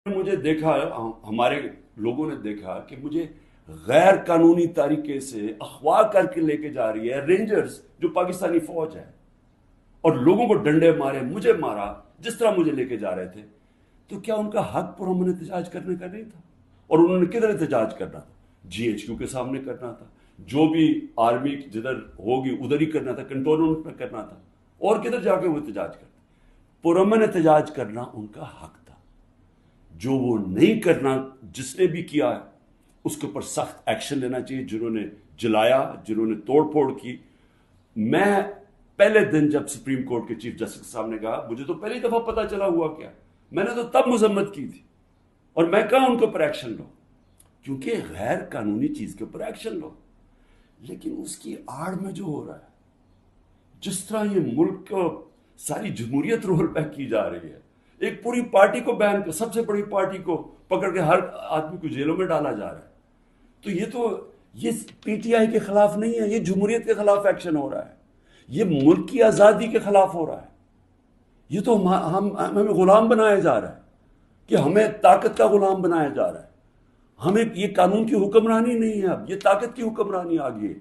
مجھے دیکھا، ہمارے لوگوں نے دیکھا کہ مجھے غیر قانونی طریقے سے اغوا کر کے لے کے جا رہی ہے رینجرز جو پاکستانی فوج ہے، اور لوگوں کو ڈنڈے مارے، مجھے مارا، جس طرح مجھے لے کے جا رہے تھے. تو کیا ان کا حق پرامن احتجاج کرنے کا نہیں تھا؟ اور انہوں نے کدھر احتجاج کرنا تھا؟ جی ایچ کیو کے سامنے کرنا تھا، جو بھی آرمی جدھر ہوگی ادھر ہی کرنا تھا، کنٹونمنٹ میں کرنا تھا، اور کدھر جا کے وہ احتجاج کرتے؟ پرامن احتجاج کرنا ان کا حق تھا. جو وہ نہیں کرنا، جس نے بھی کیا ہے اس کے اوپر سخت ایکشن لینا چاہیے. جنہوں نے جلایا، جنہوں نے توڑ پھوڑ کی. میں پہلے دن جب سپریم کورٹ کے چیف جسٹس کے سامنے کہا، مجھے تو پہلی دفعہ پتا چلا ہوا کیا، میں نے تو تب مذمت کی تھی، اور میں کہا ان کے اوپر ایکشن لو، کیونکہ غیر قانونی چیز کے اوپر ایکشن لو. لیکن اس کی آڑ میں جو ہو رہا ہے، جس طرح یہ ملک کو ساری جمہوریت رول بیک کی جا رہی ہے، ایک پوری پارٹی کو بین کر، سب سے بڑی پارٹی کو پکڑ کے ہر آدمی کو جیلوں میں ڈالا جا رہا ہے. تو یہ پی ٹی آئی کے خلاف نہیں ہے، یہ جمہوریت کے خلاف ایکشن ہو رہا ہے، یہ ملک کی آزادی کے خلاف ہو رہا ہے. یہ تو ہمیں غلام بنایا جا رہا ہے، کہ ہمیں طاقت کا غلام بنایا جا رہا ہے. ہمیں یہ قانون کی حکمرانی نہیں ہے، اب یہ طاقت کی حکمرانی آ گئی ہے.